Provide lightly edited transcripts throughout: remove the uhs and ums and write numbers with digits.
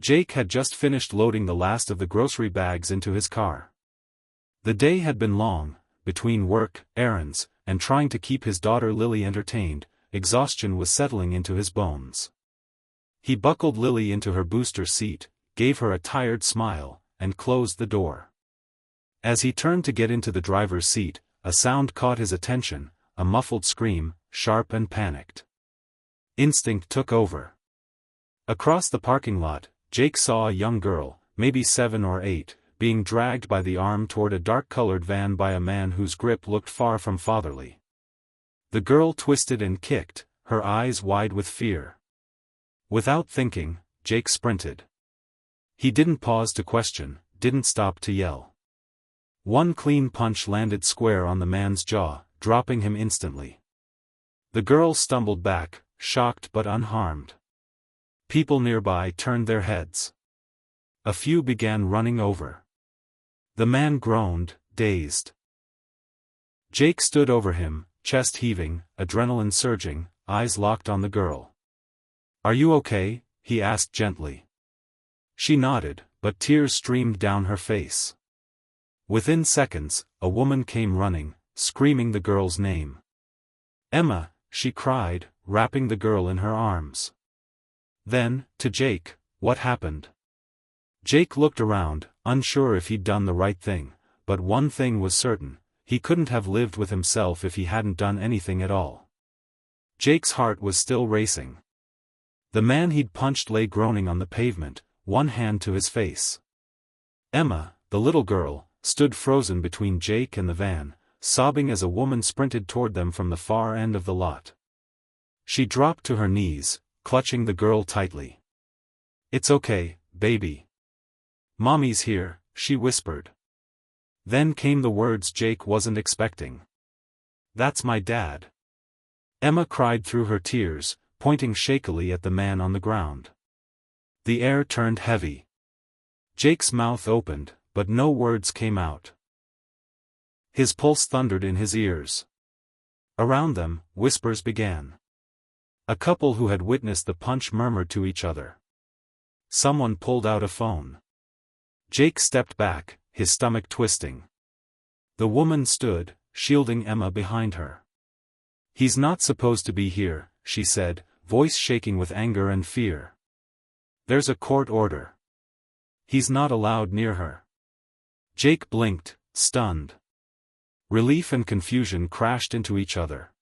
Jake had just finished loading the last of the grocery bags into his car. The day had been long, between work, errands, and trying to keep his daughter Lily entertained. Exhaustion was settling into his bones. He buckled Lily into her booster seat, gave her a tired smile, and closed the door. As he turned to get into the driver's seat, a sound caught his attention, a muffled scream, sharp and panicked. Instinct took over. Across the parking lot, Jake saw a young girl, maybe 7 or 8, being dragged by the arm toward a dark-colored van by a man whose grip looked far from fatherly. The girl twisted and kicked, her eyes wide with fear. Without thinking, Jake sprinted. He didn't pause to question, didn't stop to yell. One clean punch landed square on the man's jaw, dropping him instantly. The girl stumbled back, shocked but unharmed. People nearby turned their heads. A few began running over. The man groaned, dazed. Jake stood over him, chest heaving, adrenaline surging, eyes locked on the girl. "Are you okay?" he asked gently. She nodded, but tears streamed down her face. Within seconds, a woman came running, screaming the girl's name. "Emma," she cried, wrapping the girl in her arms. Then, to Jake, "What happened?" Jake looked around, unsure if he'd done the right thing, but one thing was certain, he couldn't have lived with himself if he hadn't done anything at all. Jake's heart was still racing. The man he'd punched lay groaning on the pavement, one hand to his face. Emma, the little girl, stood frozen between Jake and the van, sobbing as a woman sprinted toward them from the far end of the lot. She dropped to her knees, clutching the girl tightly. "It's okay, baby. Mommy's here," she whispered. Then came the words Jake wasn't expecting. "That's my dad." Emma cried through her tears, pointing shakily at the man on the ground. The air turned heavy. Jake's mouth opened, but no words came out. His pulse thundered in his ears. Around them, whispers began. A couple who had witnessed the punch murmured to each other. Someone pulled out a phone. Jake stepped back, his stomach twisting. The woman stood, shielding Emma behind her. "He's not supposed to be here," she said, voice shaking with anger and fear. "There's a court order. He's not allowed near her." Jake blinked, stunned. Relief and confusion crashed into each other.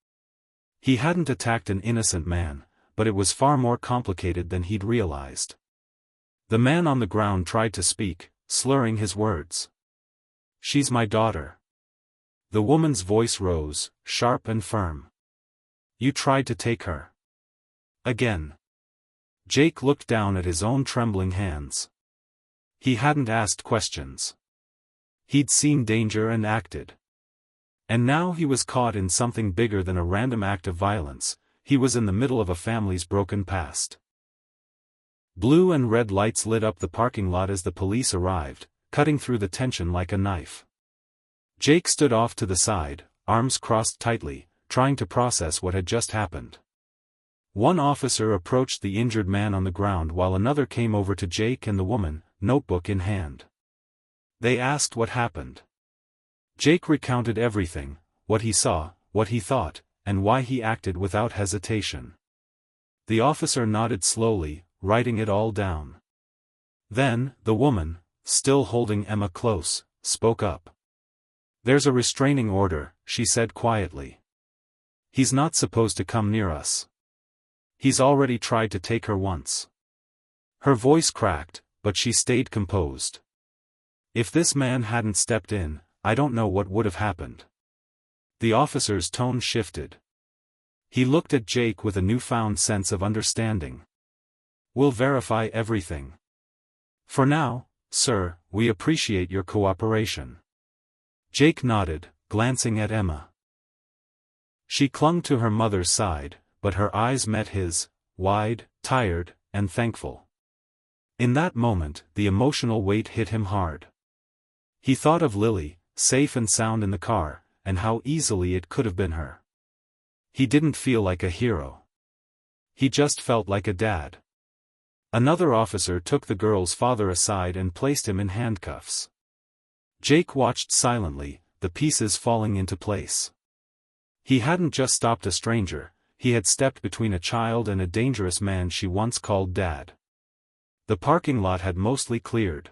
He hadn't attacked an innocent man, but it was far more complicated than he'd realized. The man on the ground tried to speak, slurring his words. "She's my daughter." The woman's voice rose, sharp and firm. "You tried to take her." Again. Jake looked down at his own trembling hands. He hadn't asked questions. He'd seen danger and acted. And now he was caught in something bigger than a random act of violence, he was in the middle of a family's broken past. Blue and red lights lit up the parking lot as the police arrived, cutting through the tension like a knife. Jake stood off to the side, arms crossed tightly, trying to process what had just happened. One officer approached the injured man on the ground while another came over to Jake and the woman, notebook in hand. They asked what happened. Jake recounted everything, what he saw, what he thought, and why he acted without hesitation. The officer nodded slowly, writing it all down. Then, the woman, still holding Emma close, spoke up. "There's a restraining order," she said quietly. "He's not supposed to come near us. He's already tried to take her once." Her voice cracked, but she stayed composed. "If this man hadn't stepped in, I don't know what would have happened." The officer's tone shifted. He looked at Jake with a newfound sense of understanding. "We'll verify everything. For now, sir, we appreciate your cooperation." Jake nodded, glancing at Emma. She clung to her mother's side, but her eyes met his, wide, tired, and thankful. In that moment, the emotional weight hit him hard. He thought of Lily, safe and sound in the car, and how easily it could have been her. He didn't feel like a hero. He just felt like a dad. Another officer took the girl's father aside and placed him in handcuffs. Jake watched silently, the pieces falling into place. He hadn't just stopped a stranger, he had stepped between a child and a dangerous man she once called Dad. The parking lot had mostly cleared.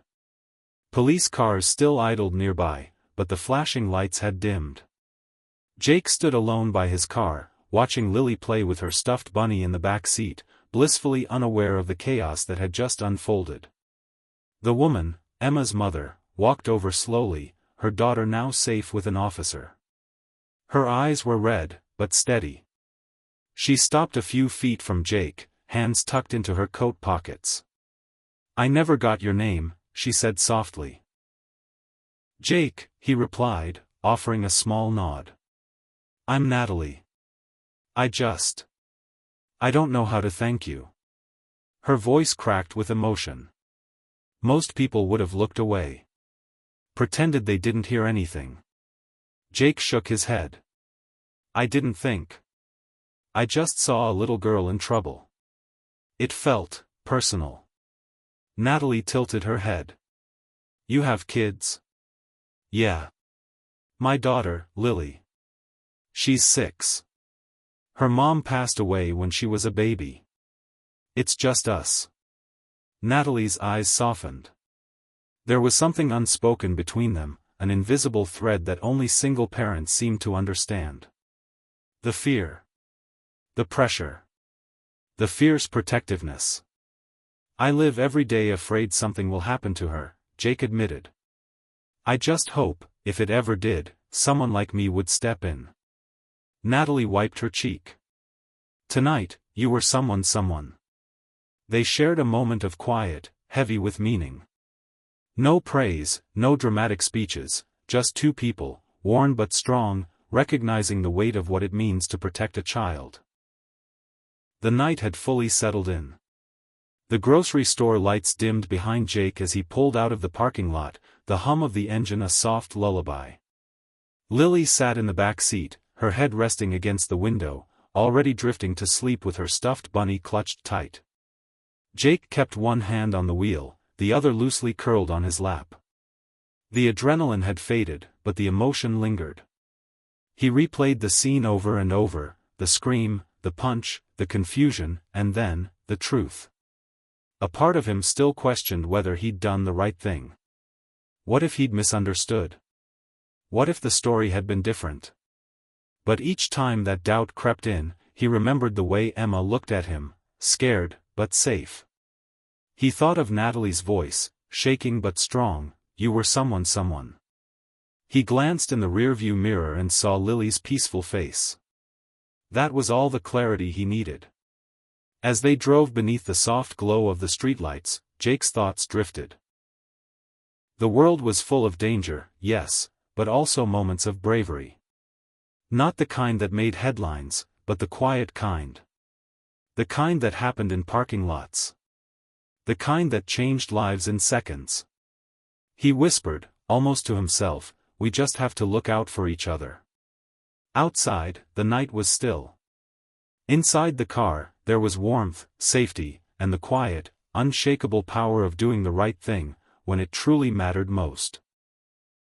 Police cars still idled nearby, but the flashing lights had dimmed. Jake stood alone by his car, watching Lily play with her stuffed bunny in the back seat, blissfully unaware of the chaos that had just unfolded. The woman, Emma's mother, walked over slowly, her daughter now safe with an officer. Her eyes were red, but steady. She stopped a few feet from Jake, hands tucked into her coat pockets. "I never got your name," she said softly. "Jake," he replied, offering a small nod. "I'm Natalie. I don't know how to thank you." Her voice cracked with emotion. Most people would have looked away. Pretended they didn't hear anything. Jake shook his head. "I didn't think. I just saw a little girl in trouble." It felt personal. Natalie tilted her head. "You have kids?" "Yeah. My daughter, Lily. She's 6. Her mom passed away when she was a baby. It's just us." Natalie's eyes softened. There was something unspoken between them, an invisible thread that only single parents seemed to understand. The fear. The pressure. The fierce protectiveness. "I live every day afraid something will happen to her," Jake admitted. "I just hope, if it ever did, someone like me would step in." Natalie wiped her cheek. "Tonight, you were someone." They shared a moment of quiet, heavy with meaning. No praise, no dramatic speeches, just two people, worn but strong, recognizing the weight of what it means to protect a child. The night had fully settled in. The grocery store lights dimmed behind Jake as he pulled out of the parking lot, the hum of the engine a soft lullaby. Lily sat in the back seat, her head resting against the window, already drifting to sleep with her stuffed bunny clutched tight. Jake kept one hand on the wheel, the other loosely curled on his lap. The adrenaline had faded, but the emotion lingered. He replayed the scene over and over, the scream, the punch, the confusion, and then, the truth. A part of him still questioned whether he'd done the right thing. What if he'd misunderstood? What if the story had been different? But each time that doubt crept in, he remembered the way Emma looked at him, scared, but safe. He thought of Natalie's voice, shaking but strong, "You were someone." He glanced in the rearview mirror and saw Lily's peaceful face. That was all the clarity he needed. As they drove beneath the soft glow of the streetlights, Jake's thoughts drifted. The world was full of danger, yes, but also moments of bravery. Not the kind that made headlines, but the quiet kind. The kind that happened in parking lots. The kind that changed lives in seconds. He whispered, almost to himself, "We just have to look out for each other." Outside, the night was still. Inside the car, there was warmth, safety, and the quiet, unshakable power of doing the right thing, when it truly mattered most.